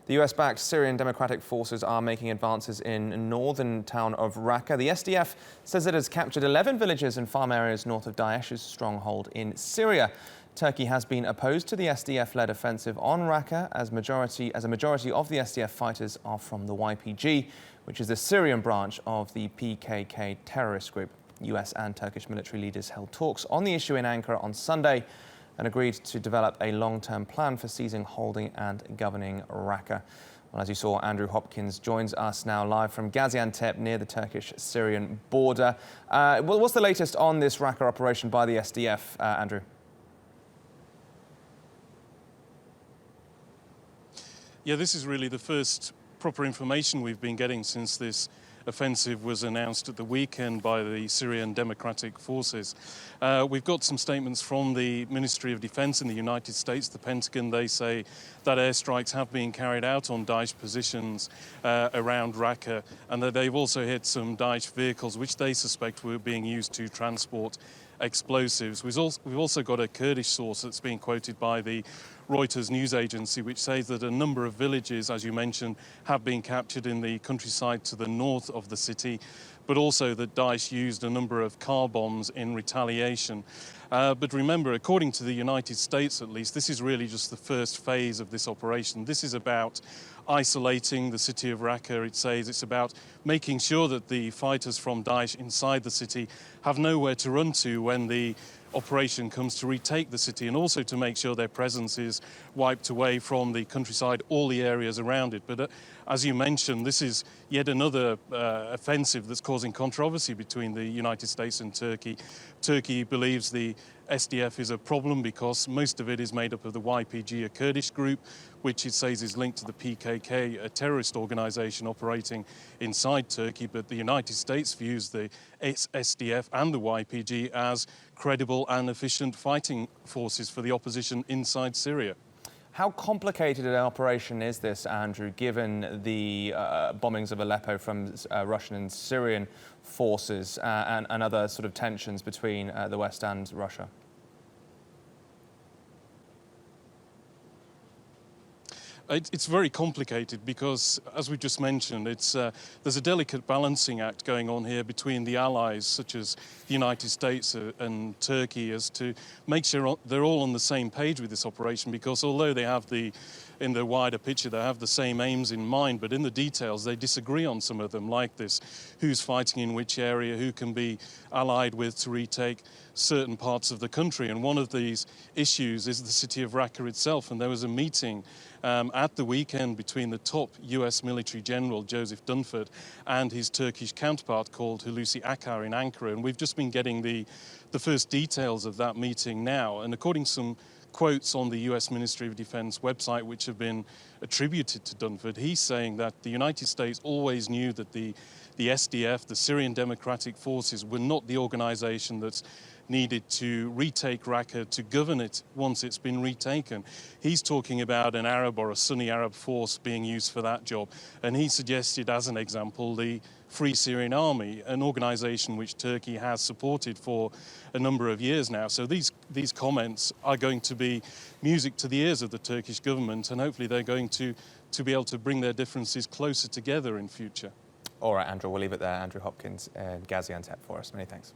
The US-backed Syrian Democratic Forces are making advances in northern town of Raqqa. The SDF says it has captured 11 villages and farm areas north of Daesh's stronghold in Syria. Turkey has been opposed to the SDF-led offensive on Raqqa as a majority of the SDF fighters are from the YPG, which is the Syrian branch of the PKK terrorist group. US and Turkish military leaders held talks on the issue in Ankara on Sunday and agreed to develop a long-term plan for seizing, holding and governing Raqqa. Well, as you saw, Andrew Hopkins joins us now live from Gaziantep near the Turkish-Syrian border. What's the latest on this Raqqa operation by the SDF, Andrew? Yeah, this is really the first proper information we've been getting since this offensive was announced at the weekend by the Syrian Democratic Forces. We've got some statements from the Ministry of Defense in the United States, the Pentagon. They say that airstrikes have been carried out on Daesh positions around Raqqa, and that they've also hit some Daesh vehicles which they suspect were being used to transport explosives. We've also got a Kurdish source that's being quoted by the Reuters news agency, which says that a number of villages, as you mentioned, have been captured in the countryside to the north of the city, but also that Daesh used a number of car bombs in retaliation. But remember, according to the United States at least, this is really just the first phase of this operation. This is about isolating the city of Raqqa. It says it's about making sure that the fighters from Daesh inside the city have nowhere to run to when the operation comes to retake the city, and also to make sure their presence is wiped away from the countryside, all the areas around it. But as you mentioned, this is yet another offensive that's causing controversy between the United States and Turkey. Turkey believes the SDF is a problem because most of it is made up of the YPG, a Kurdish group, which it says is linked to the PKK, a terrorist organization operating inside Turkey. But the United States views the SDF and the YPG as credible and efficient fighting forces for the opposition inside Syria. How complicated an operation is this, Andrew, given the bombings of Aleppo from Russian and Syrian forces and other sort of tensions between the West and Russia? It's very complicated because, as we just mentioned, there's a delicate balancing act going on here between the allies, such as the United States and Turkey, as to make sure they're all on the same page with this operation, because although they have in the wider picture, they have the same aims in mind, but in the details, they disagree on some of them, like this: who's fighting in which area, who can be allied with to retake certain parts of the country. And one of these issues is the city of Raqqa itself. And there was a meeting at the weekend between the top US military general, Joseph Dunford, and his Turkish counterpart called Hulusi Akar in Ankara. And we've just been getting the first details of that meeting now. And according to some quotes on the US Ministry of Defense website, which have been attributed to Dunford, he's saying that the United States always knew that the SDF, the Syrian Democratic Forces, were not the organization that's needed to retake Raqqa, to govern it once it's been retaken. He's talking about an Arab or a Sunni Arab force being used for that job. And he suggested, as an example, the Free Syrian Army, an organization which Turkey has supported for a number of years now. So these comments are going to be music to the ears of the Turkish government, and hopefully they're going to be able to bring their differences closer together in future. All right, Andrew, we'll leave it there. Andrew Hopkins in Gaziantep for us. Many thanks.